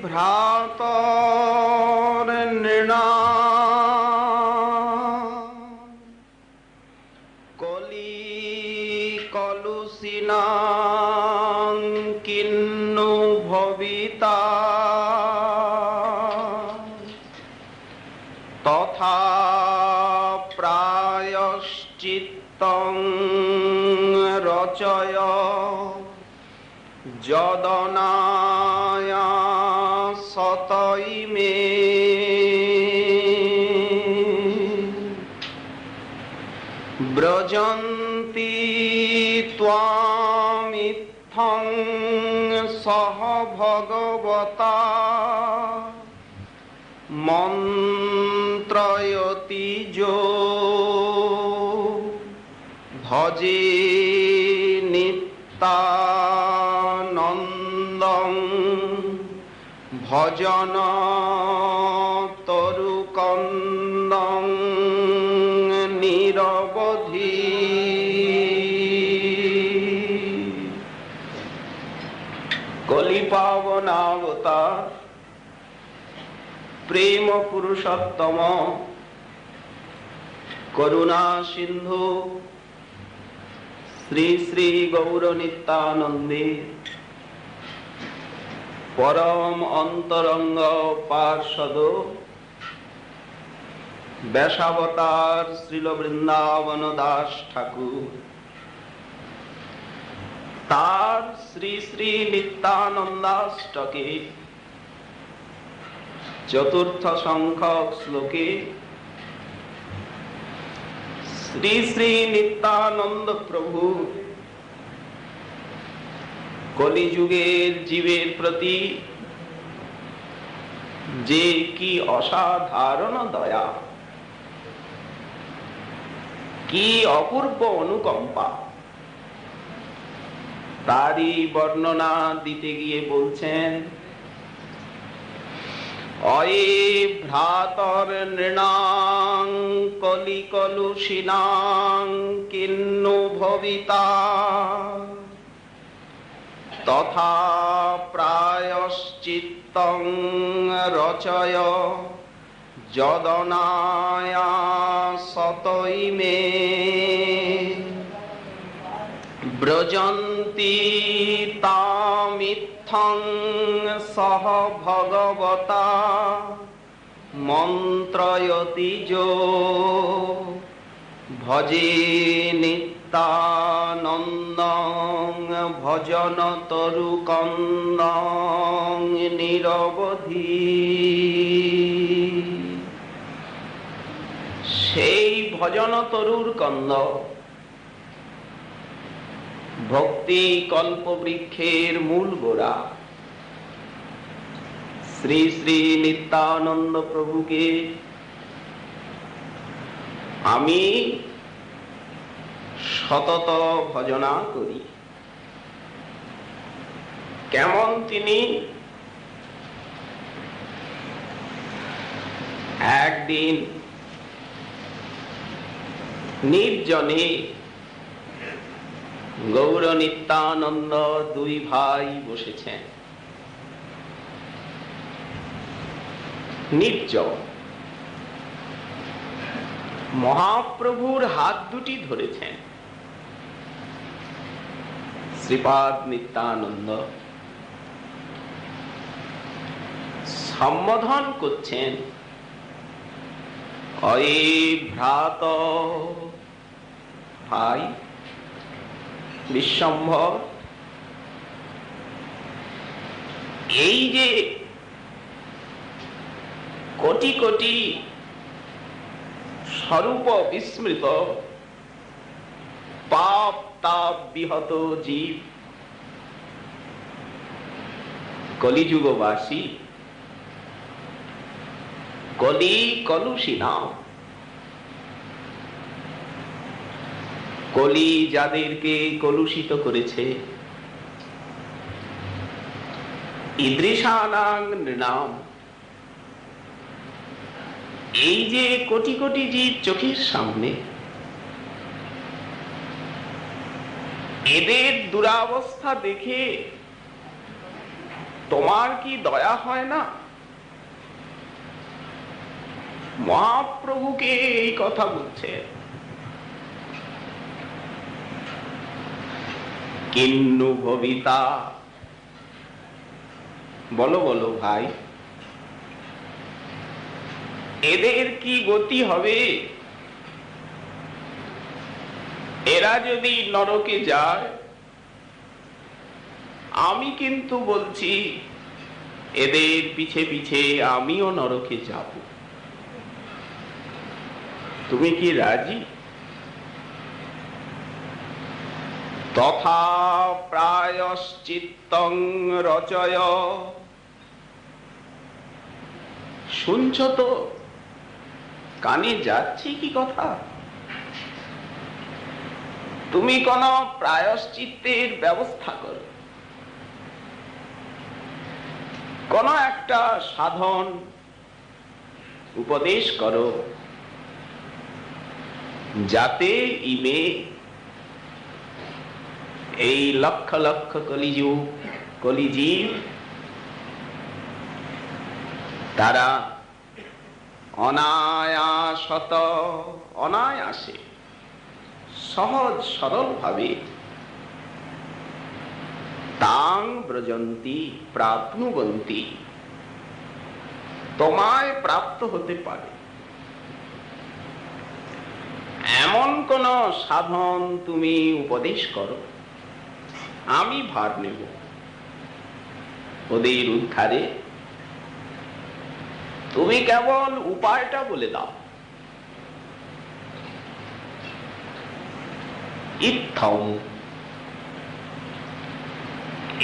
ভ্রাতর নৃণাম কলি কলুষিনাং কিন্নু ভবিতা তথা প্রায়শ্চিত্তং রচয় যদনায়া সতইমে ব্রজন্তি ত্বামিত্থং সহ ভগবতা মন্ত্রয়তি যো ভজে নিত্যানন্দং ভজন তরুকন্দং নিরবধি। কলিপাবনাবতার প্রেম পুরুষোত্তম করুণা সিন্ধু শ্রী শ্রী গৌর নিত্যানন্দে পরম অন্তরঙ্গ পার্ষদ ব্যাসাবতার শ্রীল বৃন্দাবন দাস ঠাকুর তার শ্রী শ্রী নিত্যানন্দাষ্টকে চতুর্থ সংখ্যক শ্লোকে শ্রী শ্রী নিত্যানন্দ প্রভু কলিযুগের জীবের প্রতি যে কি অসাধারণ দয়া, কি অপূর্ব অনুকম্পা, তারই বর্ণনা দিতে গিয়ে বলছেন অয়ে ভ্রাতর নৃণাং কলি কলুষিনাং কিন্নু ভবিতা তথা প্রায়শ্চিত্তং রচয় যদনায়া সতইমে ব্রজন্তি তামিত্থং সহ ভগবতা মন্ত্রয়তি যো ভজে নিত্যানন্দং ভজন তরুকন্দং নিরবধি। সেই ভজন তরুর কন্দ ভক্তি কল্পবৃক্ষের মূল গোড়া শ্রী শ্রী নিত্যানন্দ প্রভুকে আমি সতত ভজনা করি। কেমন তিনি? একদিন নির্জনে গৌর নিত্যানন্দ দুই ভাই বসেছেন। নির্জন মহাপ্রভুর হাত দুটি ধরেছেন। শ্রীপাদ নিত্যানন্দ সম্বোধন করছেন অয়ে ভ্রাত, ভাই বিশ্বম্ভর। এই যে কোটি কোটি স্বরূপ বিস্মৃত পাপ তাপ বিহত জীব কলিযুগবাসী, কলি কলুষিনা, কলি যাদেরকে কলুষিত করেছে, ঈদৃশানাং নৃণাম, এই যে কোটি কোটি জীব চোখের সামনে, এদের দুরাবস্থা দেখে তোমার কি দয়া হয় না? মহাপ্রভুকে এই কথা বলছে। কিন্নু ভবিতা, বলো বলো ভাই, এদের কি গতি হবে? এরা যদি নরকে যায়, আমি কিন্তু বলছি এদের পিছে পিছে আমিও নরকে যাব। তুমি কি রাজি? তথা প্রায়শ্চিত্তং রচয়। শুনছ তো? কানে যাচ্ছে কি কথা? তুমি কোন প্রায়শ্চিত্তের ব্যবস্থা করো, কোন একটা সাধন উপদেশ করো, যাতে ইমে এই লক্ষ লক্ষ কলিজীব তারা অনায়াসে সহজ সরল ভাবে তাং ব্রজন্তি প্রাপ্নুবন্তি, তোমায় প্রাপ্ত হতে পারে। এমন কোন সাধন তুমি উপদেশ করো, আমি ভার নেব ওদের উদ্ধারে। তুমি কেবল উপায়টা বলে দাও। ইত্থং,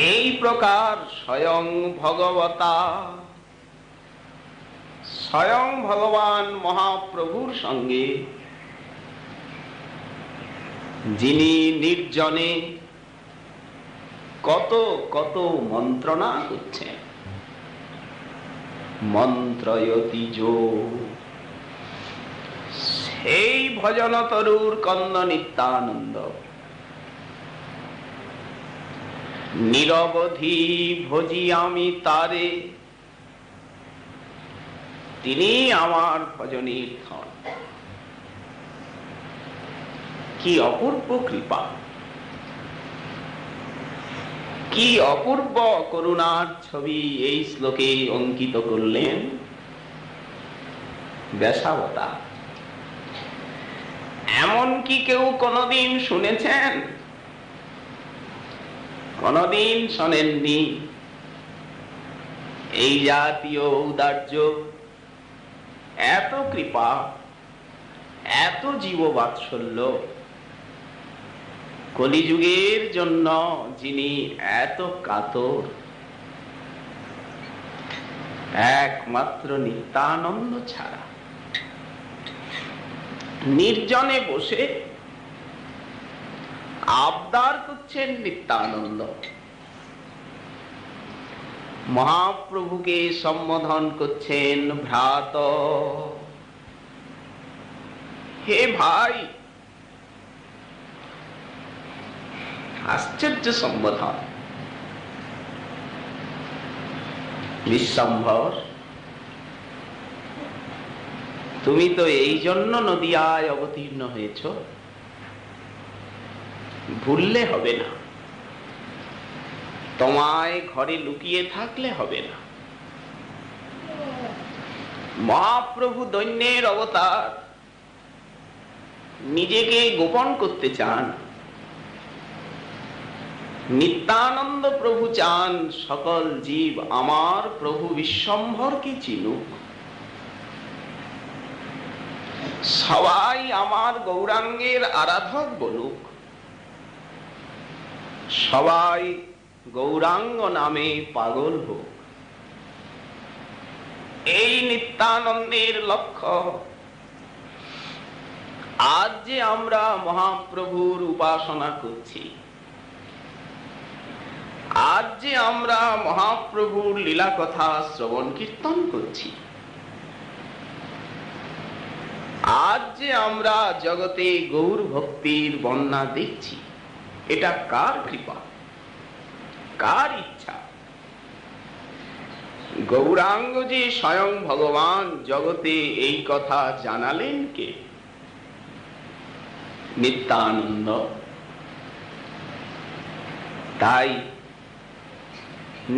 এই প্রকার স্বয়ং ভগবতা, স্বয়ং ভগবান মহাপ্রভুর সঙ্গে যিনি নির্জনে কত কত মন্ত্রণা করছেন, মন্ত্রয়তি যো, সেই ভজন তরুর কন্দ নিত্যানন্দ নিরবধি ভজি আমি তারে, তিনি আমার ভজনের ধন। কি অপূর্ব কৃপা, কি অপূর্ব করুণার ছবি এই শ্লোকে অঙ্কিত করলেন ব্যাসাবতার। এমন কি কেউ কোনদিন শুনেছেন? কোনদিন শোনেননি। এই জাতীয় ঔদার্য, এত কৃপা, এত জীববাৎসল্য কলিযুগের জন্য যিনি এত কাতর, একমাত্র নিত্যানন্দ ছাড়া। নির্জনে বসে আবদার করছেন নিত্যানন্দ, মহাপ্রভুকে সম্বোধন করছেন ভ্রাত। হে ভাই, আশ্চর্য সম্বোধন। বিশ্বম্ভর, তুমি তো এই জন্য নদিয়ায় অবতীর্ণ হয়েছ, ভুললে হবে না। তোমায় ঘরে লুকিয়ে থাকলে হবে না। মহাপ্রভু দৈন্যের অবতার, নিজেকে গোপন করতে চান। নিত্যানন্দ প্রভু চান সকল জীব আমার প্রভু বিশ্বম্ভরকে চিনুক, সবাই আমার গৌরাঙ্গের আরাধক বলুক, সবাই গৌরাঙ্গ নামে পাগল হোক। এই নিত্যানন্দের লক্ষ্য। আজ যে আমরা মহাপ্রভুর উপাসনা করছি, আজ যে আমরা মহাপ্রভুর লীলা কথা শ্রবণ কীর্তন করছি, আজ যে আমরা জগতে গৌর ভক্তির বন্যা দেখছি, এটা কার কৃপা, কার ইচ্ছা? গৌরাঙ্গ যে স্বয়ং ভগবান, জগতে এই কথা জানালেন কে? নিত্যানন্দ। তাই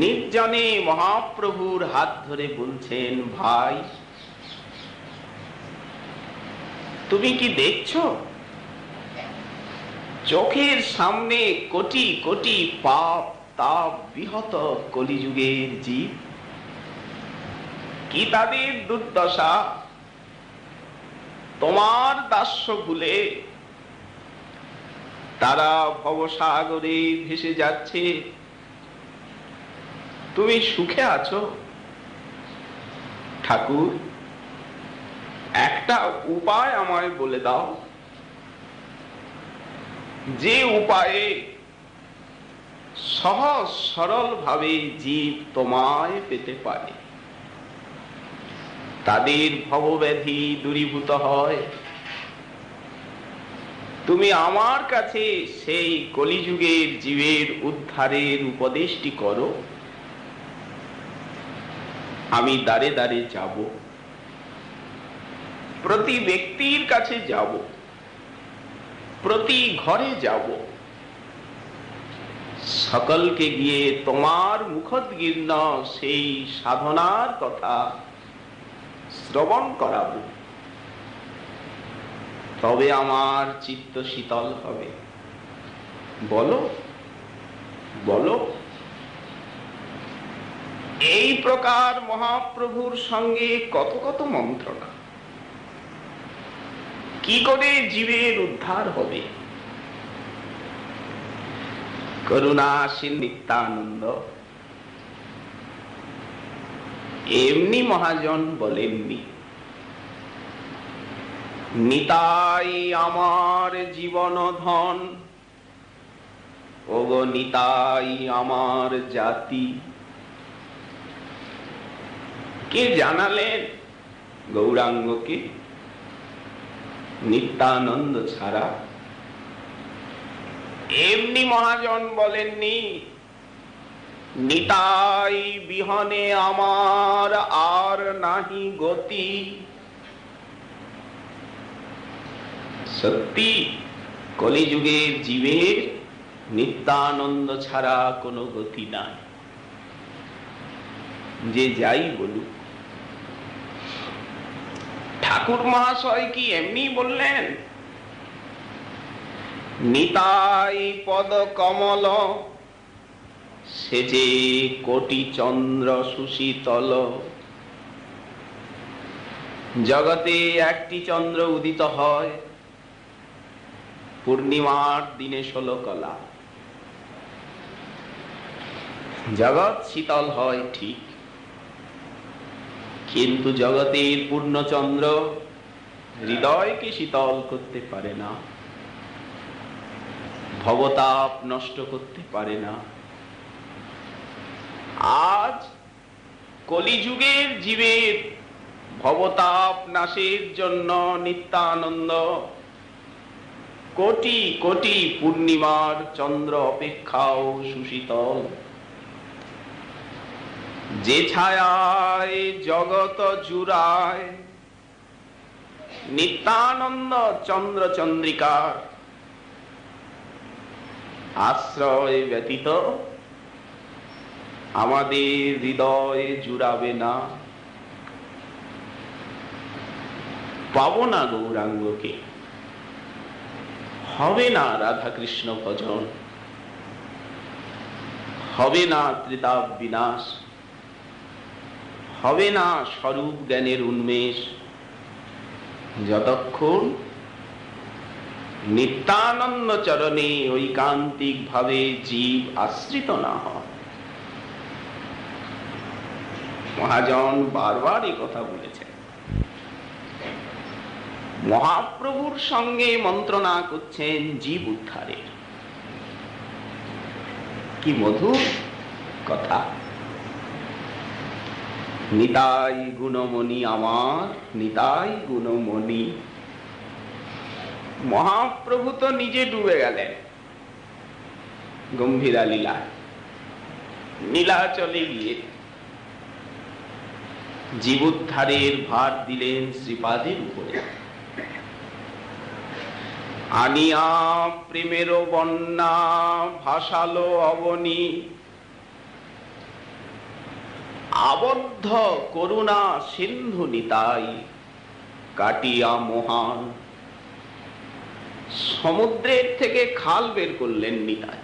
নির্জনে মহাপ্রভুর হাত ধরে বলছেন, ভাই তুমি কি দেখছো চোখের সামনে কোটি কোটি পাপ তাপ বিহত কলিযুগের জীব, কি তাদের দুর্দশা? তোমার দাস্য ভুলে তারা ভবসাগরে ভেসে যাচ্ছে, তুমি সুখে আছো। ঠাকুর, একটা উপায় আমায় বলে দাও, যে উপায়ে সহজ সরল ভাবে জীব তোমায় পেতে পারে, তাদের ভবব্যাধি দূরীভূত হয়। তুমি আমার কাছে সেই কলিযুগের জীবের উদ্ধারের উপদেশটি করো। আমি দ্বারে দ্বারে যাব, প্রতি ব্যক্তির কাছে যাব, প্রতি ঘরে যাব, সকলকে গিয়ে তোমার মুখোদ্গীর্ণ সেই সাধনার কথা শ্রবণ করাবো। তবে আমার চিত্ত শীতল হবে। বলো বলো। এই প্রকার মহাপ্রভুর সঙ্গে কত কত মন্ত্রণা। কি করে জীবের উদ্ধার হবে? করুণাসীন নিত্যানন্দ এমনি মহাজন বলেননি, নিতাই আমার জীবন ধন, ওগো নিতাই আমার জাতি। কে জানালেন গৌরাঙ্গকে? নিত্যানন্দ ছাড়া। এমনি মহাজন বলেননি, নিতাই বিহনে আমার আর নাহি গতি। সত্যি কলিযুগের জীবের নিত্যানন্দ ছাড়া কোনো গতি নাই। যে যাই বলুক, ঠাকুর মহাশয় কি এমনি বললেন? নিতাই পদ কমল সে যে কোটি চন্দ্র সুশীতল। জগতে একটি চন্দ্র উদিত হয় পূর্ণিমার দিনে 16 কলা। জগৎ শীতল হয় ঠিক, কিন্তু জগতের পূর্ণচন্দ্র হৃদয়কে শীতল করতে পারে না, ভবতাপ নষ্ট করতে পারে না। আজ কলিযুগের জীবের ভবতাপ নাশের জন্য নিত্যানন্দ কোটি কোটি পূর্ণিমার চন্দ্র অপেক্ষাও সুশীতল। যে ছায়ায় জগৎ জুড়ায় নিত্যানন্দ চন্দ্র চন্দ্রিকার আশ্রয় ব্যতীত আমাদের হৃদয় জুড়াবে না। পাবো না গৌরাঙ্গকে, হবে না রাধা কৃষ্ণ ভজন, হবে না ত্রিতাপ বিনাশ, হবে না স্বরূপ জ্ঞানের উন্মেষ, যতক্ষণ নিত্যানন্দ চরণে ঐকান্তিক ভাবে জীব আশ্রিত না হয়। মহাজন বারবার এই কথা বলেছেন। মহাপ্রভুর সঙ্গে মন্ত্রণা করছেন জীব উদ্ধারের। কি মধুর কথা! নিতাই গুণমণি আমার, নিতাই গুণমণি। মহাপ্রভু তো নিজে ডুবে গেলেন গম্ভীরা লীলায়, নীলাচলে গিয়ে জীবোদ্ধারের ভার দিলেন শ্রীপাদের উপরে। আনিয়া প্রেমের বন্যা ভাসালো অবনী, আবদ্ধ করুণা সিন্ধু নিতাই কাটিয়া মহান। সমুদ্রের থেকে খাল বের করলেন নিতাই।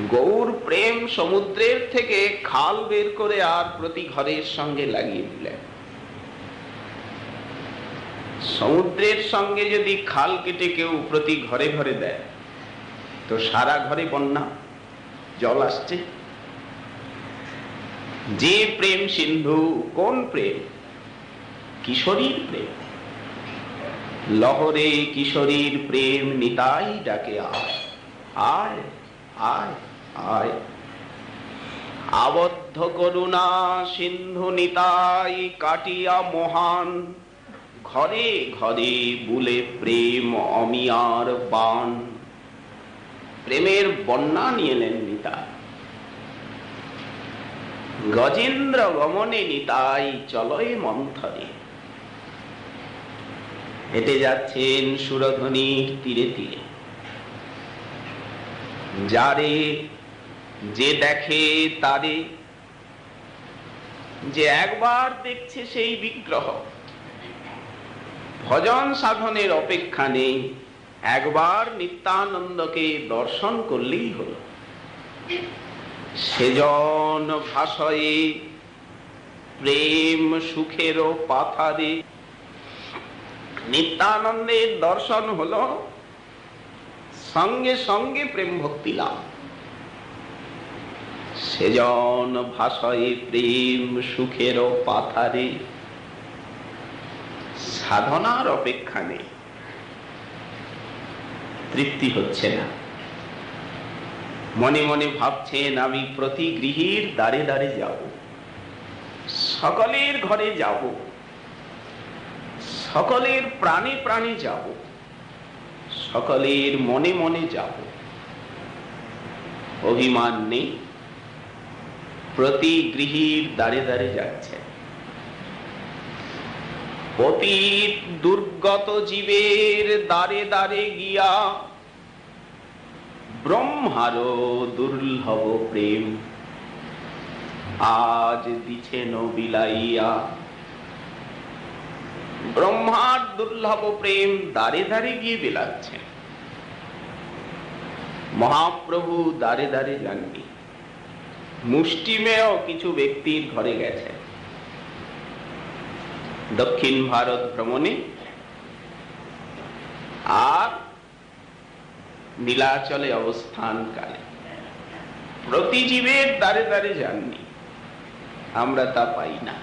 গৌর প্রেম সমুদ্রের থেকে খাল বের করে আর প্রতি ঘরের সঙ্গে লাগিয়ে দিলেন। সমুদ্রের সঙ্গে যদি খাল কেটে কেউ প্রতি ঘরে ঘরে দেয় তো সারা ঘরে বন্যা, জল আসছে। যে প্রেম সিন্ধু, কোন প্রেম? কিশোরীর প্রেম। লহরে কিশোরীর প্রেম নিতাই ডাকে আয়, আয় আয় আয়। আবদ্ধ করুণা সিন্ধু নিতাই কাটিয়া মহান, ঘরে ঘরে বুলে প্রেম অমিয়ার বান। প্রেমের বন্যা নিয়ে এলেন নিতাই। গজেন্দ্র গমনে নিতাই চলয় মন্থরে। হেঁটে যাচ্ছেন সুরধ্বনির তীরে তীরে। যারে যে দেখে তারে, যে একবার দেখছে সেই বিগ্রহ। ভজন সাধনের অপেক্ষা নেই, একবার নিত্যানন্দকে দর্শন করলেই হল। সেজন ভাষয়ে প্রেম সুখের পাথারে। নিত্যানন্দের দর্শন হলো সঙ্গে সঙ্গে প্রেম ভক্তি লাভ। সেজন ভাষয়ে প্রেম সুখের পাথারে। সাধনার অপেক্ষা নেই, তৃপ্তি হচ্ছে না। মনে মনে ভাবছেন আমি প্রতি গৃহীর দ্বারে দ্বারে যাব, সকলের ঘরে যাব, সকলের প্রাণে প্রাণে যাব, সকলের মনে মনে যাব। অভিমান নেই, প্রতি গৃহীর দ্বারে দ্বারে যাচ্ছে। পতিত দুর্গত জীবের দ্বারে দ্বারে গিয়া ব্রহ্মারও দুর্লভ প্রেম আজ দিছেন বিলাইয়া। ব্রহ্মার দুর্লভ প্রেম দ্বারে দ্বারে গিয়ে বিলাচ্ছেন। মহাপ্রভু দ্বারে দ্বারে যাননি, মুষ্টিমেয় কিছু ব্যক্তির ঘরে গেছেন। দক্ষিণ ভারত ভ্রমণে আর নীলাচলে অবস্থানকালে প্রতি জীবের দ্বারে দ্বারে যাননি, আমরা তা পাই না।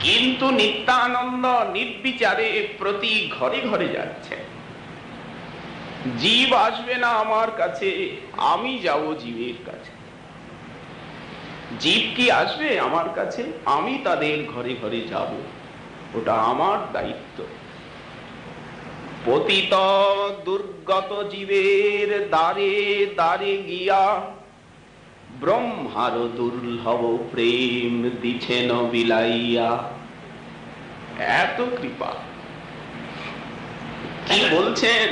কিন্তু নিত্যানন্দ নির্বিচারে প্রতি ঘরে ঘরে যাচ্ছে। জীব আসবে না আমার কাছে, আমি যাব জীবের কাছে। জীব কি আসবে আমার কাছে? আমি তাদের ঘরে ঘরে যাব, ওটা আমার দায়িত্ব। পতিত দুর্গত জীবের দ্বারে দ্বারে গিয়া ব্রহ্মার দুর্লভ প্রেম দিছেন বিলাইয়া। এত কৃপা! কি বলছেন?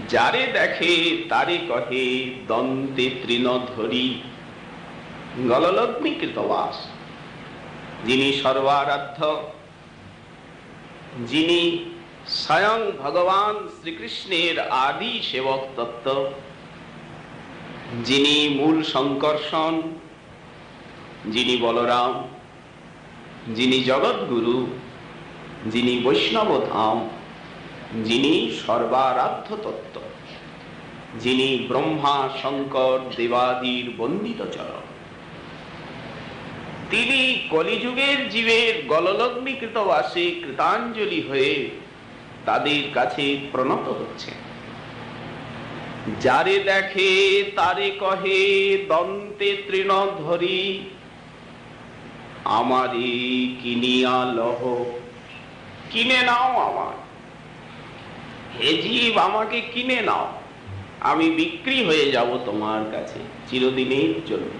যারে দেখে তারে কহে দন্তে তৃণধরি গললগ্নি কৃতবাস। যিনি সর্বারাধ্য, যিনি স্বয়ং ভগবান শ্রীকৃষ্ণের আদি সেবক তত্ত্ব, যিনি মূল সংকর্ষণ, যিনি বলরাম, যিনি জগৎগুরু, যিনি বৈষ্ণব ধাম, যিনি সর্বারাধ্য তত্ত্ব, যিনি ব্রহ্মা শঙ্কর দেবাদির বন্দিত চরণ, তিনি কলিযুগের জীবের গললগ্নিকৃত বাসে কৃতাঞ্জলি হয়ে তাদের কাছে প্রণত হচ্ছে। যারে দেখে তারে কহে দন্তে তৃণধরি আমারে কিনিয়া লহ। কিনে নাও আমার, হে জীব আমাকে কিনে নাও, আমি বিক্রি হয়ে যাব তোমার কাছে চিরদিনের জন্য।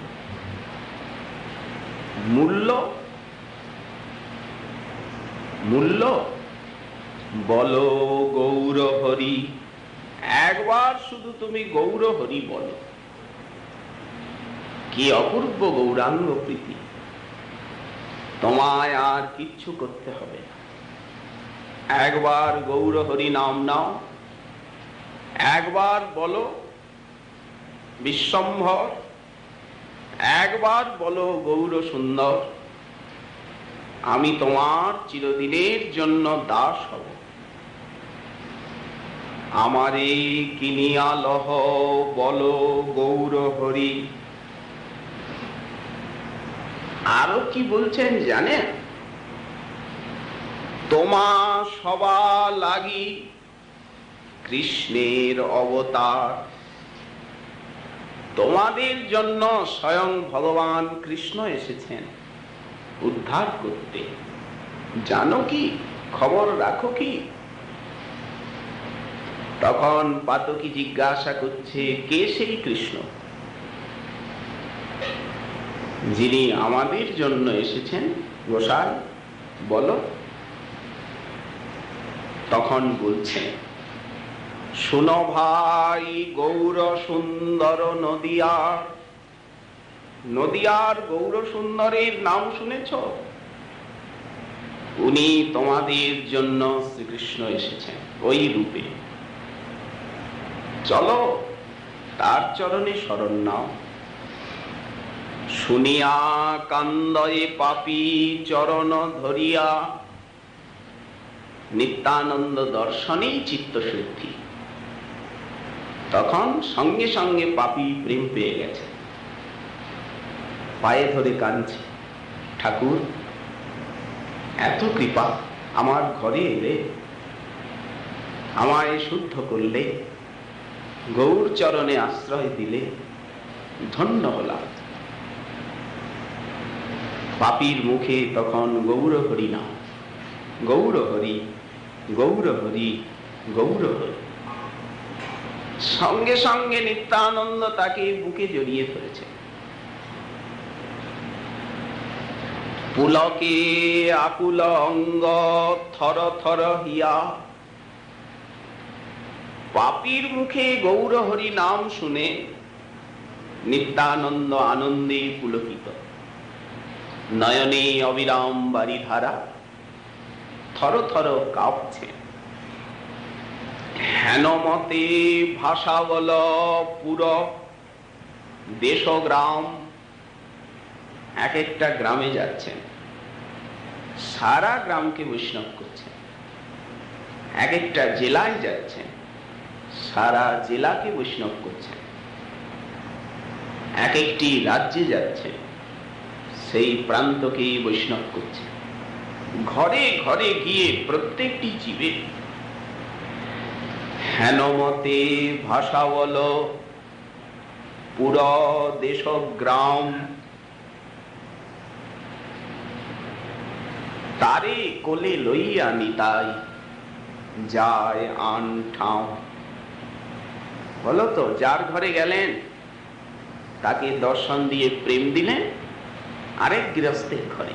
মূল্য মূল্য বলো গৌর হরি। একবার শুধু তুমি গৌর হরি বলো, কি অপূর্ব গৌরাঙ্গ প্রীতি। তোমায় আর কিচ্ছু করতে হবে না। একবার গৌর হরি নাম নাও, একবার বলো বিশ্বম্ভর, একবার বলো গৌর সুন্দর, আমি তোমার চিরদিনের জন্য দাস হব। আমারে কিনিয়া লহ বলো গৌর হরি। আরো কি বলছেন জানেন? তোমা সবা লাগি কৃষ্ণের অবতার। তোমাদের জন্য স্বয়ং ভগবান কৃষ্ণ এসেছেন উদ্ধার করতে। জানো কি, খবর রাখো কি? তখন পাতকী জিজ্ঞাসা করছে, কে সেই কৃষ্ণ যিনি আমাদের জন্য এসেছেন? গোসাই বলো। তখন বলছে, শোনো ভাই, গৌর সুন্দর নদিয়ার। নদিয়ার গৌর সুন্দরের নাম শুনেছ? উনি তোমাদের জন্য শ্রীকৃষ্ণ এসেছেন ওই রূপে। চলো তার চরণে শরণ নাও। শুনিয়া কান্দয়ে পাপী চরণ ধরিয়া। নিত্যানন্দ দর্শনেই চিত্ত শুদ্ধি। তখন সঙ্গে সঙ্গে পাপী প্রেম পেয়ে গেছে, পায়ে ধরে কাঁদছে, ঠাকুর এত কৃপা, আমার ঘরে এলে, আমায় শুদ্ধ করলে, গৌর চরণে আশ্রয় দিলে, ধন্য হলাম। পাপীর মুখে তখন গৌর হরি নাম, গৌর হরি, গৌর হরি, গৌর হরি। সঙ্গে সঙ্গে নিত্যানন্দ তাকে বুকে জড়িয়ে ধরেছে। পুলকে আকুল অঙ্গ থর থর হিয়া। পাপীর মুখে গৌর হরি নাম শুনে নিত্যানন্দ আনন্দে পুলকিত, নয়নে অবিরাম বারিধারা, থর থর কাঁপছে। হেনমতে ভাষা বল পুর দেশ গ্রাম। এক একটা গ্রামে যাচ্ছেন, সারা গ্রামকে বৈষ্ণব করছেন। এক একটা জেলায় যাচ্ছেন, সারা জেলাকে বৈষ্ণব করছেন। এক একটি রাজ্যে যাচ্ছেন, সেই প্রান্তকেই বৈষ্ণব করছেন। ঘরে ঘরে গিয়ে প্রত্যেকটি জীবে হেনমতে ভাষা বল পুর দেশ গ্রাম। তারে কোলে লইয়া নিতাই যায় আন ঠাও। বলো তো, যার ঘরে গেলেন তাকে দর্শন দিয়ে প্রেম দিলেন, আরেক গৃহস্থের ঘরে,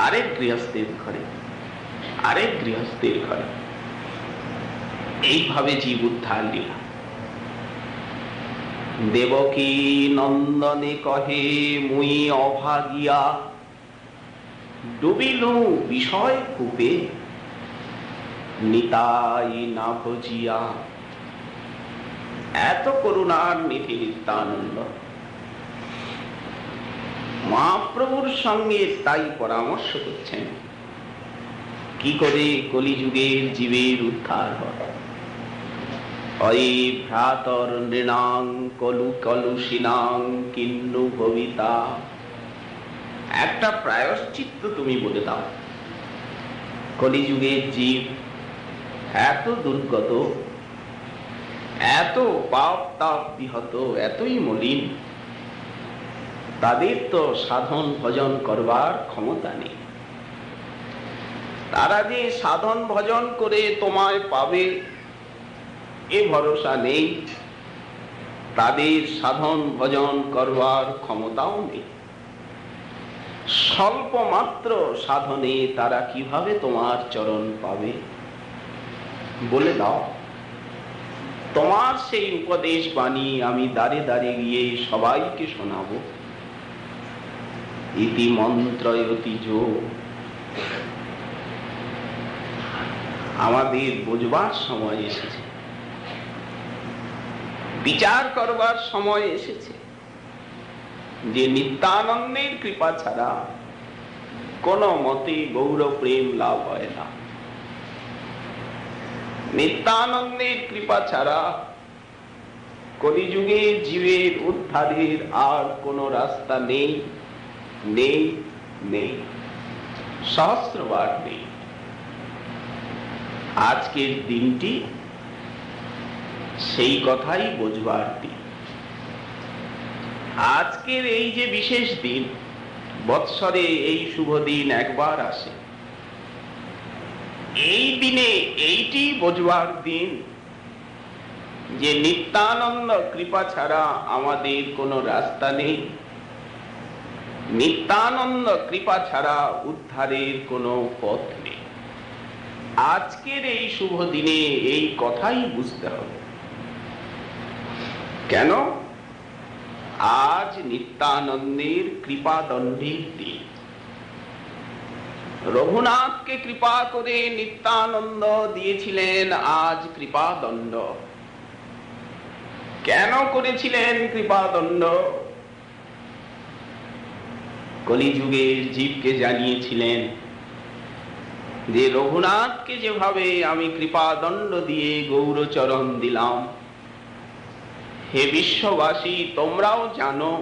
আরেক গৃহস্থের ঘরে, আরেক গৃহস্থের ঘরে। এইভাবে জীব উদ্ধার লীলা। দেবকী নন্দনে কহে মুই অভাগিয়া। ডুবিলু বিষয় কূপে নিতাই না ভজিয়া। এত করুণার নিধি নিত্যানন্দ। মহাপ্রভুর সঙ্গে তাই পরামর্শ করছেন, কি করে কলিযুগের জীবের উদ্ধার হয়। অয়ে ভ্রাতর নৃণাং কলু কলুষিনাং কিন্নু ভবিতা। একটা প্রায়শ্চিত্ত তুমি বলে দাও। কলিযুগের জীব এত দুর্গত, এত পাপ তাপ বিহত, এতই মলিন, তাদের তো সাধন ভজন করবার ক্ষমতা নেই। তারা যে সাধন ভজন করে তোমায় পাবে এ ভরসা নেই, তাদের সাধন ভজন করবার ক্ষমতাও নেই। স্বল্প মাত্র সাধনে তারা কিভাবে তোমার চরণ পাবে বলে দাও। তোমার সেই উপদেশ বাণী আমি দ্বারে দ্বারে গিয়ে সবাইকে শোনাবো। ইতি মন্ত্রয়তি যোগ। আমাদের বুঝবার সময় এসেছে, বিচার করবার সময় এসেছে যে নিত্যানন্দের কৃপা ছাড়া কোন মতে গৌর প্রেম লাভ হয় না। নিত্যানন্দের কৃপা ছাড়া কলিযুগে জীবের উদ্ধারের আর কোন রাস্তা নেই, নেই, নেই, সহস্রবার নেই। আজকের দিনটি সেই কথাই বোঝবার দিন। আজকের এই যে বিশেষ দিন, বৎসরে এই শুভ দিন একবার আসে, এই দিনে এইটি বোঝবার দিন যে নিত্যানন্দ কৃপা ছাড়া আমাদের কোনো রাস্তা নেই, নিত্যানন্দ কৃপা ছাড়া উদ্ধারের কোনো পথ নেই। আজকের এই শুভ দিনে এই কথাই বুঝতে হবে। কেন? আজ নিত্যানন্দের কৃপাদণ্ডের দিন। রঘুনাথকে কৃপা করে নিত্যানন্দ দিয়েছিলেন আজ কৃপাদণ্ড। কেন করেছিলেন কৃপাদণ্ড? কলিযুগের জীবকে জানিয়েছিলেন যে রঘুনাথকে যেভাবে আমি কৃপাদণ্ড দিয়ে গৌরচরণ দিলাম, হে বিশ্ববাসী তোমরাও জানো,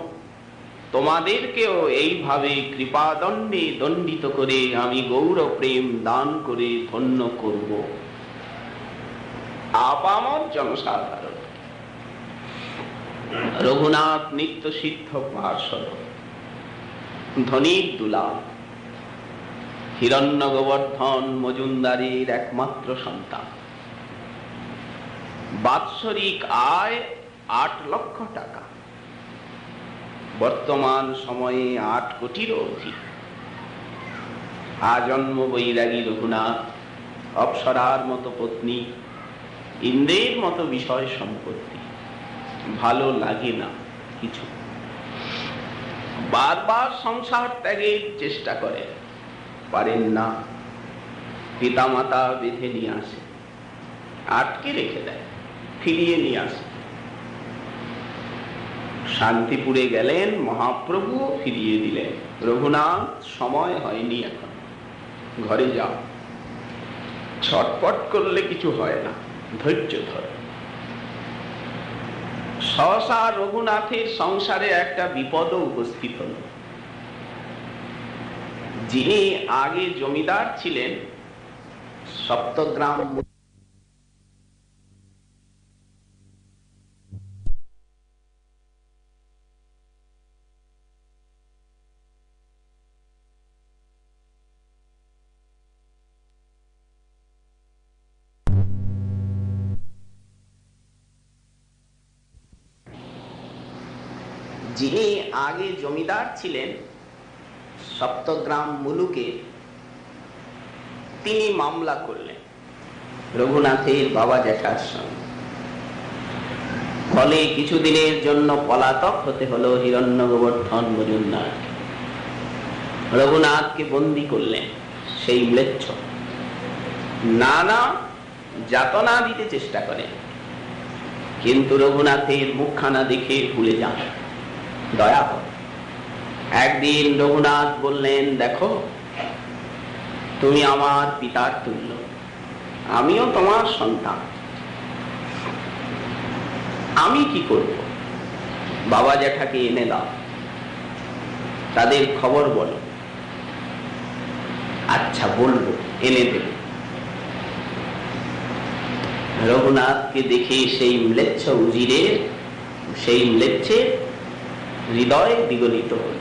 তোমাদেরকেও এইভাবে কৃপাদণ্ডে দণ্ডিত করে আমি গৌর প্রেম দান করে ধন্য করব। আপামর জনসাধারণ, রঘুনাথ নিত্য সিদ্ধ পার্ষদ, ধনীর দুলাল, হিরণ্য গোবর্ধন মজুমদারের একমাত্র সন্তান। বাৎসরিক আয় 8 লক্ষ টাকা, বর্তমান সময়ে 8 কোটিরও অধিক। আজন্ম বৈরাগী রঘুনাথ, অপ্সরার মতো পত্নী, ইন্দ্রের মতো বিষয় সম্পত্তি, ভালো লাগে না কিছু। বারবার সংসার ত্যাগের চেষ্টা করেন, পারেন না। পিতামাতা বেঁধে নিয়ে আসে, আটকে রেখে দেয়, ফিরিয়ে নিয়ে আসে। শান্তিপুরে গেলেন, মহাপ্রভু ফিরিয়ে দিলেন। রঘুনাথ সময় হয়নি, এখন ঘরে যাও। ছটপট করলে কিছু হয় না, ধৈর্য ধর। সহসা রঘুনাথের সংসারে একটা বিপদ উপস্থিত হল। যিনি আগে জমিদার ছিলেন, সপ্তগ্রাম, যিনি আগে জমিদার ছিলেন সপ্তগ্রাম মুলুকে, তিনি মামলা করলেন রঘুনাথের বাবা জ্যাঠার সঙ্গে। ফলে কিছুদিনের জন্য পলাতক হতে হলো হিরণ্য গোবর্ধন মজুমদার। রঘুনাথকে বন্দী করলেন সেই ম্লেচ্ছ। নানা যাতনা দিতে চেষ্টা করেন, কিন্তু রঘুনাথের মুখখানা দেখে ভুলে যান, দয়া কর। একদিন রঘুনাথ বললেন, দেখো তুমি আমার পিতার তুল্য, আমিও তোমার সন্তান, আমি কি করব? বাবা জ্যাঠাকে এনে দাও, তাদের খবর বলো। আচ্ছা বলবো, এনে দেব। রঘুনাথকে দেখে সেই ম্লেচ্ছ উজিরের, সেই ম্লেচ্ছের হৃদয় বিগলিত হল।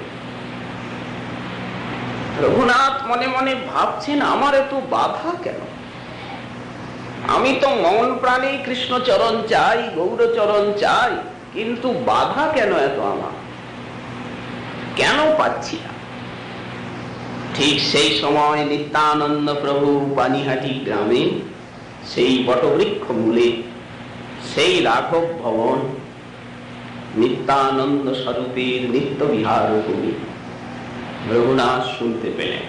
রঘুনাথ মনে মনে ভাবছেন, আমার এত বাধা কেন? আমি তো মন প্রাণে কৃষ্ণচরণ চাই, গৌরচরণ চাই, কিন্তু বাধা কেন এত? আমার কেন পাচ্ছি না? ঠিক সেই সময় নিত্যানন্দ প্রভু পানিহাটি গ্রামে সেই বটবৃক্ষ মূলে সেই রাঘব ভবন নিত্যানন্দ স্বরূপের নিত্য বিহার ভূমি রঘুনাথ শুনতে পেলেন।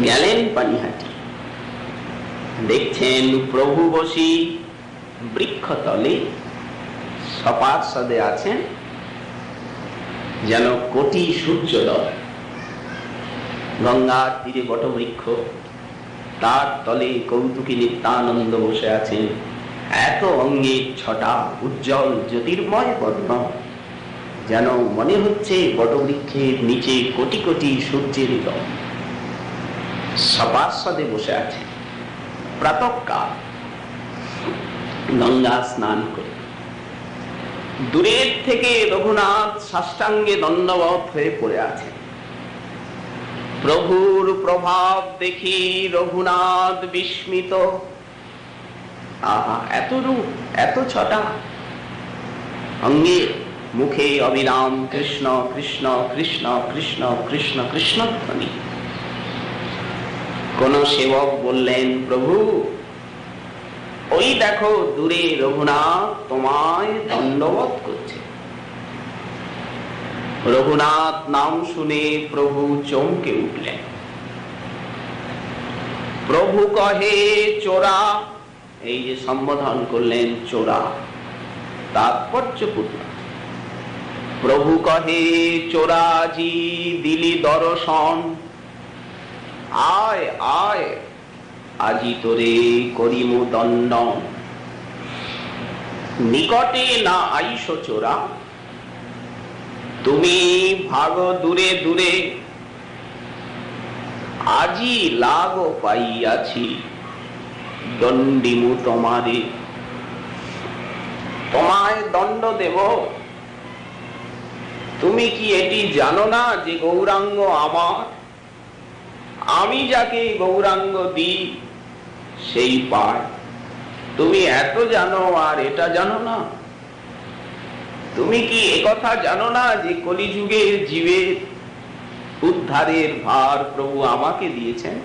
গেলেন পানিহাটি, দেখছেন প্রভু বসি বৃক্ষতলে সপার্ষদে আছেন যেন কোটি সূর্যোদয়। গঙ্গার তীরে বটবৃক্ষ, তার তলে কৌতুকী নিত্যানন্দ বসে আছেন। এত অঙ্গের ছটা, উজ্জ্বল জ্যোতির্ময় বর্ণ, যেন মনে হচ্ছে বটবৃক্ষের নিচে কোটি কোটি সূর্যের দল সপার্ষদে বসে আছে। প্রাতঃকাল গঙ্গা স্নান করে দূরের থেকে রঘুনাথ সাষ্টাঙ্গে দণ্ডবত হয়ে পড়ে আছে। প্রভুর প্রভাব দেখি রঘুনাথ বিস্মিত। আহা, এত রূপ, এত ছটা, অঙ্গে মুখে অবিরাম কৃষ্ণ কৃষ্ণ কৃষ্ণ কৃষ্ণ কৃষ্ণ কৃষ্ণ ধ্বনি। কোন সেবক বললেন, প্রভু ওই দেখো দূরে রঘুনাথ তোমায় দণ্ডবত করছে। রঘুনাথ নাম শুনে প্রভু চমকে উঠলেন। প্রভু কহে চোরা, এই যে সম্বোধন করলেন চোরা, তাৎপর্যপূর্ণ। প্রভু কহে চোরাজি দিলি দর্শন, আয় আয় আজি তোরে করিমু দণ্ডন। নিকটে না আইস চোরা, তুমি ভাগো দূরে দূরে, আজি লাগো পাইয়াছি দণ্ডিমু তোমারে। তোমায় দণ্ড দেব, তুমি কি এটি জানো না যে গৌরাঙ্গ আমার? আমি যাকে গৌরাঙ্গ দিই সেই পায়। তুমি এত জানো আর এটা জানো না? তুমি কি একথা জানো না যে কলিযুগের জীবের উদ্ধারের ভার প্রভু আমাকে দিয়েছেন?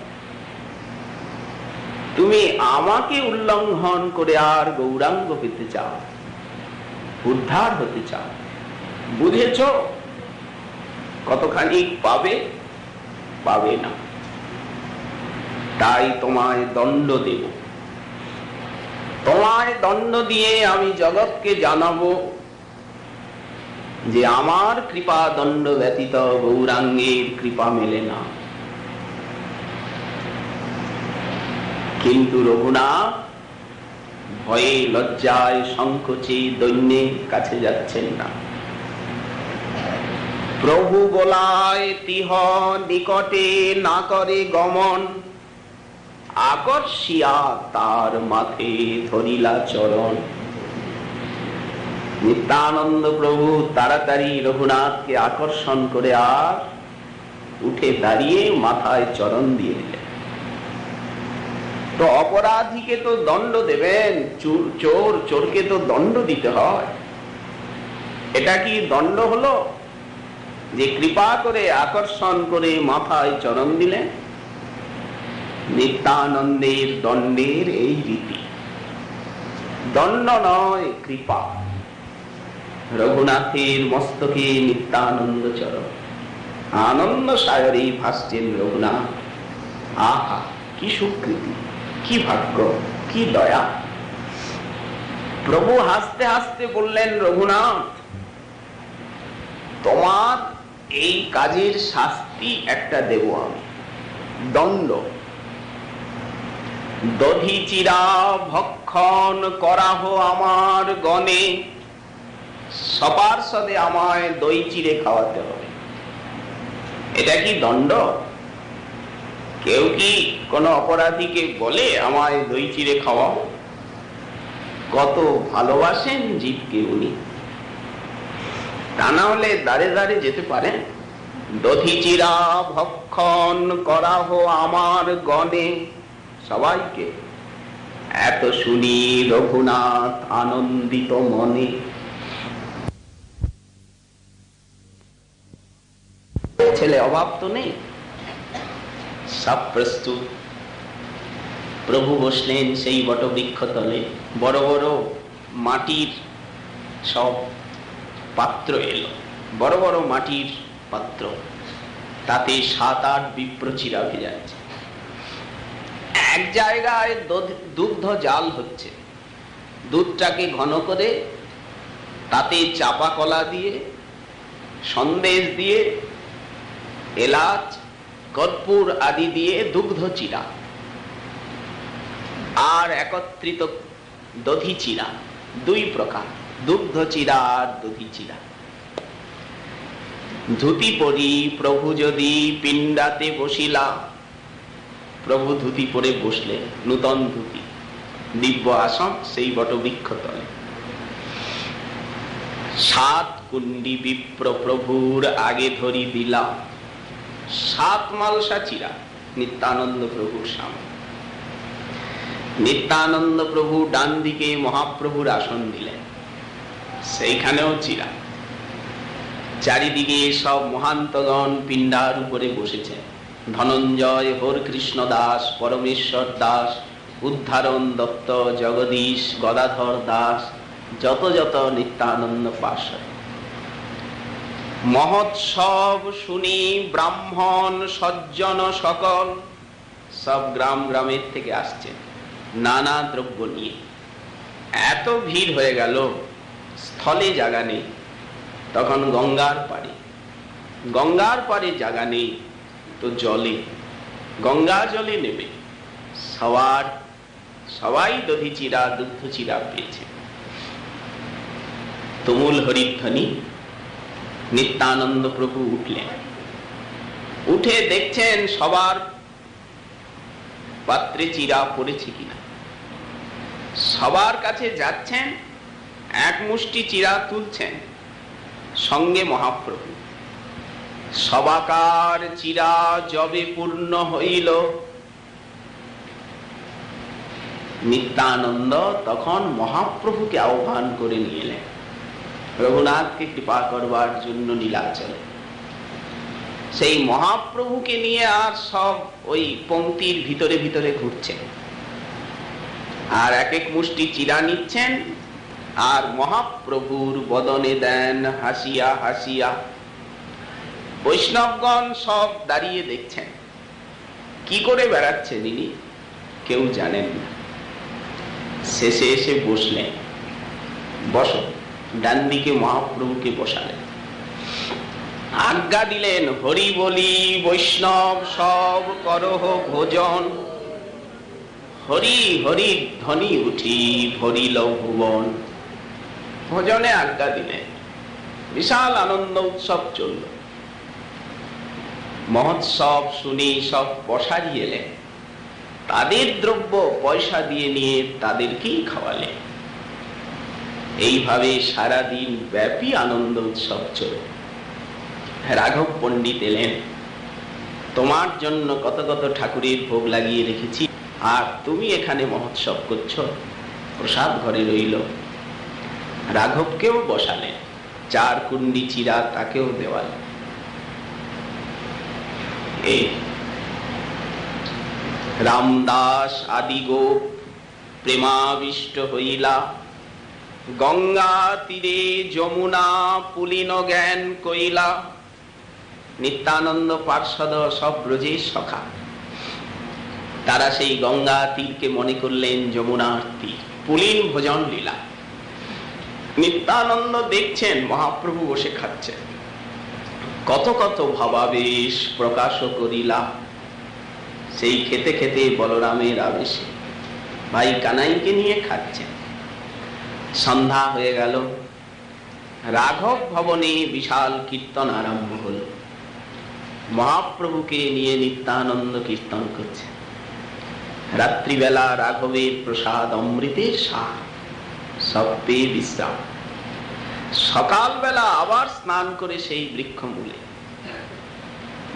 তুমি আমাকে উল্লঙ্ঘন করে আর গৌরাঙ্গ পেতে চাও, উদ্ধার হতে চাও। বুঝেছ? কতখানি পাবে? পাবে না। তাই তোমায় দণ্ড দেব। তোমায় দণ্ড দিয়ে আমি জগৎকে জানাবো যে আমার কৃপা দণ্ড ব্যতীত গৌরাঙ্গের কৃপা মেলে না। কিন্তু রঘুনাথ ভয়ে লজ্জায় সংকোচে দৈন্যের কাছে যাচ্ছেন না। প্রভু বলায় তিহ নিকটে না করে গমন, আকর্ষিয়া তার মাথে ধরিলা চরণ। নিত্যানন্দ প্রভু তাড়াতাড়ি রঘুনাথকে আকর্ষণ করে আর উঠে দাঁড়িয়ে মাথায় চরণ দিয়ে দিলেন। তো অপরাধীকে তো দণ্ড দেবেন, চোরকে তো দণ্ড দিতে হয়। এটা কি দণ্ড হলো যে কৃপা করে আকর্ষণ করে মাথায় চরণ দিলেন? নিত্যানন্দের দণ্ডের এই রীতি, দণ্ড নয় কৃপা। রঘুনাথের মস্তকে নিত্যানন্দ চরণ, আনন্দ সাগরে ভাসছেন রঘুনাথ। আহা, কি সুকৃতি, কি ভাগ্য, কি দয়া! প্রভু হাসতে হাসতে বললেন, রঘুনাথ তোমার এই কাজের শাস্তি একটা দেব আমি, দণ্ড। দধি চিরা ভক্ষণ করাহ আমার গণে, সপার্ষদে আমায় দই চিড়ে খাওয়াতে হবে। এটা কি দণ্ড? কেউ কি কোন অপরাধীকে বলে আমায় দই চিড়ে খাওয়াও? কত ভালোবাসেন জীবকে উনি, তা না হলে দাঁড়ে দাঁড়ে যেতে পারেন। দধি চিরা ভক্ষণ করাহ আমার গণে, সবাইকে। এত শুনি রঘুনাথ আনন্দিত মনে। ছেলে অভাব তো নেই, সব প্রস্তুত। প্রভু বসলেন সেই বটবৃক্ষ তলে। বড় বড় মাটির সব পাত্র এলো, বড় বড় মাটির পাত্র, তাতে 7-8 বিপ্র চিরা ভেজাচ্ছে। এক জায়গায় দুগ্ধ জাল হচ্ছে। দুধটাকে ঘন করে তাতে চাপা কলা দিয়ে, সন্দেশ দিয়ে, এলাচ, কর্পূর আদি দিয়ে দুগ্ধ চিরা আর একত্রিত দধি চিরা, 2 প্রকার, দুগ্ধ চিরা আর দধি চিরা। ধুতি পরি প্রভু যদি পিণ্ডাতে বসিলা। প্রভু ধুতি পরে বসলেন, নূতন ধুতি, দিব্য আসন সেই বটবৃক্ষ তলে। 7 কুণ্ডি বিপ্র প্রভুর আগে ধরি দিলা। 7 মালসা চিরা নিত্যানন্দ প্রভুর সামনে। নিত্যানন্দ প্রভু ডান দিকে মহাপ্রভুর আসন দিলেন, সেইখানেও চিরা। চারিদিকে সব মহান্তগণ পিণ্ডার উপরে বসেছেন। ধনঞ্জয়, হরকৃষ্ণ দাস, পরমেশ্বর দাস, উদ্ধারণ দত্ত, জগদীশ, গদাধর দাস, যত যত নিত্যানন্দ পার্ষদ। মহোৎসব শুনি ব্রাহ্মণ সজ্জন সকল, সব গ্রাম গ্রামের থেকে আসছেন নানা দ্রব্য নিয়ে। এত ভিড় হয়ে গেল, স্থলে জায়গা নেই। তখন গঙ্গার পাড়ে জায়গা নেই, তো জলে, গঙ্গা জলে নেবে। সবাই দধি চিরা, দুগ্ধ চিরা পেয়েছে। তুমুল হরিধ্বনি। নিত্যানন্দ প্রভু উঠলেন, উঠে দেখছেন সবার পাত্রে চিরা পড়েছে কিনা। সবার কাছে যাচ্ছেন, এক মুষ্টি চিরা তুলছেন, সঙ্গে মহাপ্রভু। সবাকার চিরা যবে পূর্ণ হইল, নিত্যানন্দ তখন মহাপ্রভুকে আহ্বান করে নিয়ে এলেন রঘুনাথকে কৃপা করবার জন্য নীলাচলে। সেই মহাপ্রভুকে নিয়ে আর সব ওই পংক্তির ভিতরে ভিতরে ঘুরছেন, আর এক এক মুষ্টি চিরা নিচ্ছেন, আর মহাপ্রভুর বদনে দেন হাসিয়া হাসিয়া। বৈষ্ণবগণ সব দাঁড়িয়ে দেখছেন, কি করে বেড়াচ্ছেন ইনি কেউ জানেন না। শেষে এসে বসলেন, বসো। ডান দিকে মহাপ্রভুকে বসালেন, আজ্ঞা দিলেন, হরি বলি বৈষ্ণব সব করহ ভোজন। হরি হরি ধ্বনি উঠি ভরিল ভুবন। ভোজনে আজ্ঞা দিলেন। বিশাল আনন্দ উৎসব চলল। মহোৎসব শুনি সব পশারি এলেন, তাদের দ্রব্য পয়সা দিয়ে নিয়ে তাদেরকেই খাওয়ালেন। এইভাবে সারাদিন ব্যাপী আনন্দ উৎসব চলল। রাঘব পণ্ডিত এলেন, তোমার জন্য কত কত ঠাকুরের ভোগ লাগিয়ে রেখেছি, আর তুমি এখানে মহোৎসব করছো, প্রসাদ ঘরে রইল। রাঘবকেও বসালেন, 4 কুণ্ডি চিরা তাকেও দেওয়ালেন। রামদাস আদি গোপ প্রেমাবিষ্ট হইলা, গঙ্গা তীরে যমুনা পুলিন জ্ঞান কইলা। নিত্যানন্দ পার্ষদ সব ব্রজের সখা, তারা সেই গঙ্গা তীরকে মনে করলেন যমুনার তীর। পুলিন ভোজন লীলা। নিত্যানন্দ দেখছেন মহাপ্রভু বসে খাচ্ছেন, কত কত ভাবাবেশ প্রকাশ করিলা। সেই খেতে খেতে বলরামের আবেশে ভাই কানাইকে নিয়ে খাচ্ছেন। সন্ধ্যা হয়ে গেল, রাঘব ভবনে বিশাল কীর্তন আরম্ভ হল। মহাপ্রভুকে নিয়ে নিত্যানন্দ কীর্তন করছে। রাত্রিবেলা রাঘবের প্রসাদ অমৃতের সার, সব পেয়ে বিশ্রাম। সকালবেলা আবার স্নান করে সেই বৃক্ষ মূলে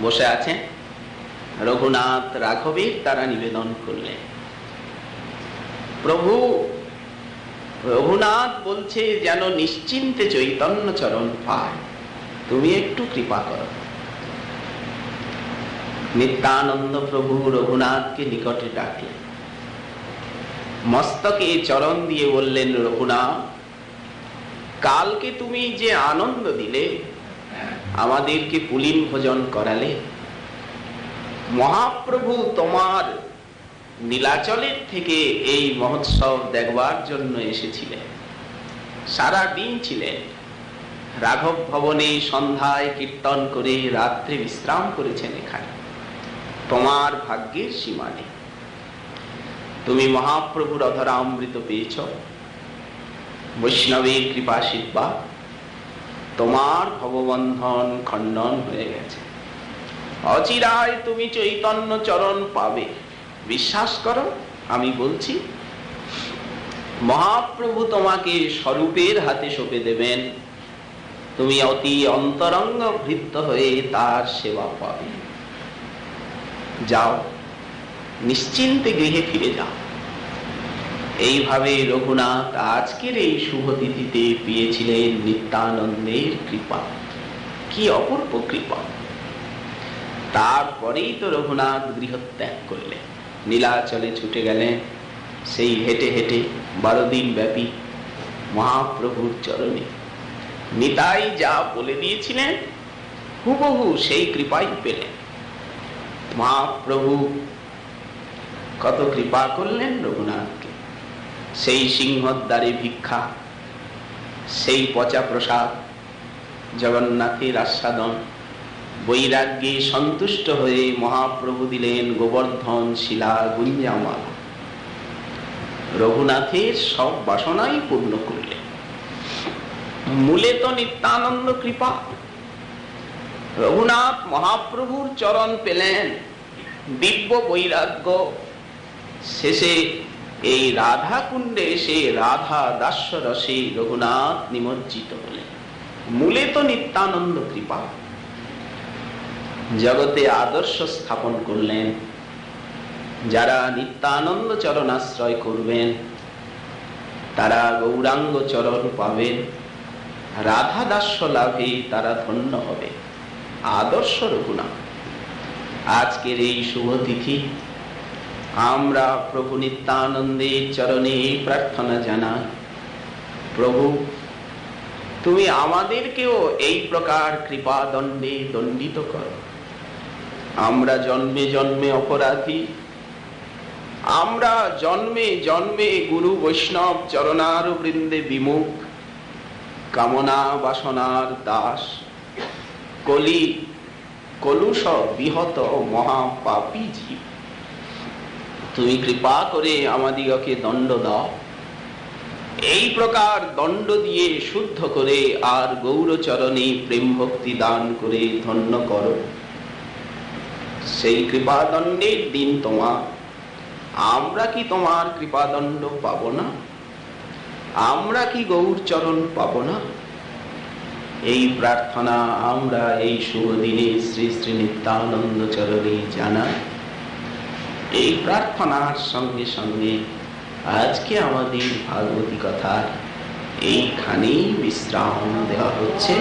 বসে আছেন। রঘুনাথ রাঘবের দ্বারা নিবেদন করলেন, প্রভু রঘুনাথ বলছে যেন নিশ্চিন্তে চৈতন্য চরণ পায়, তুমি একটু কৃপা করো। নিত্যানন্দ প্রভু রঘুনাথকে নিকটে ডাকলেন, মস্তকে চরণ দিয়ে বললেন, রঘুনাথ, কালকে তুমি যে আনন্দ দিলে, আমাদেরকে পুলিন ভোজন করালে, মহাপ্রভু তোমার নীলাচলের থেকে এই মহোৎসব দেখবার জন্য এসেছিলেন। সারা দিন ছিলেন রাঘব ভবনে, সন্ধ্যায় কীর্তন করে রাত্রে বিশ্রাম করেছেন এখানে। তোমার ভাগ্যের সীমা নেই। তুমি মহাপ্রভুর অধরামৃত পেয়েছ, বৈষ্ণবের কৃপাশীর্বাদ, তোমার ভববন্ধন খণ্ডন হয়ে গেছে। অচিরায় তুমি চৈতন্য চরণ পাবে। বিশ্বাস করো, আমি বলছি, মহাপ্রভু তোমাকে স্বরূপের হাতে সঁপে দেবেন। তুমি অতি অন্তরঙ্গ ভৃত্য হয়ে তার সেবা পাবে। যাও, নিশ্চিন্তে গৃহে ফিরে যাও। এইভাবে রঘুনাথ আজকের এই শুভ তিথিতে পেয়েছিলেন নিত্যানন্দের কৃপা। কি অপূর্ব কৃপা! তারপরেই তো রঘুনাথ গৃহত্যাগ করলেন, নীলাচলে ছুটে গেলেন। সেই হেঁটে হেঁটে 12 দিন ব্যাপী মহাপ্রভুর চরণে নিতাই যা বলে দিয়েছিলেন, হুবহু সেই কৃপাই পেলেন। মহাপ্রভু কত কৃপা করলেন রঘুনাথকে। সেই সিংহদ্বারে ভিক্ষা, সেই পচা প্রসাদ, জগন্নাথের আস্বাদন, বৈরাগ্যে সন্তুষ্ট হয়ে মহাপ্রভু দিলেন গোবর্ধন শিলা গুঞ্জামালা। রঘুনাথের সব বাসনাই পূর্ণ করলেন। মূলে তো নিত্যানন্দ কৃপা। রঘুনাথ মহাপ্রভুর চরণ পেলেন, দিব্য বৈরাগ্য। শেষে এই রাধা কুণ্ডে এসে রাধা দাস্য রসে রঘুনাথ নিমজ্জিত হলেন। মূলে তো নিত্যানন্দ কৃপা। জগতে আদর্শ স্থাপন করলেন। যারা নিত্যানন্দ চরণ আশ্রয় করবেন, তারা গৌরাঙ্গ চরণ পাবেন। রাধা দাস্য লাভে তারা ধন্য হবে। আদর্শ রঘুনাথ। আজকের এই শুভ তিথি আমরা প্রভু নিত্যানন্দের চরণে প্রার্থনা জানাই, প্রভু তুমি আমাদেরকেও এই প্রকার কৃপা দণ্ডে দণ্ডিত করো। আমরা জন্মে জন্মে অপরাধী। আমরা জন্মে জন্মে গুরু বৈষ্ণব চরণার বৃন্দে বিমুখ, কামনা বাসনার দাস, কলি কলুষ বিহত মহাপাপী জীব। তুমি কৃপা করে আমাদিগকে দণ্ড দাও। এই প্রকার দণ্ড দিয়ে শুদ্ধ করে আর গৌরচরণে প্রেম ভক্তি দান করে ধন্য করো। সেই কৃপা দণ্ডের দিন তোমার। আমরা কি তোমার কৃপা দণ্ড পাব না? আমরা কি গৌরচরণ পাব না? এই প্রার্থনা আমরা এই শুভ দিনে শ্রী শ্রী নিত্যানন্দ চরণে জানাই। এই প্রার্থনার সঙ্গে সঙ্গে আজকে আমাদের ভাগবতী কথার এইখানেই বিশ্রাম দেওয়া হচ্ছে।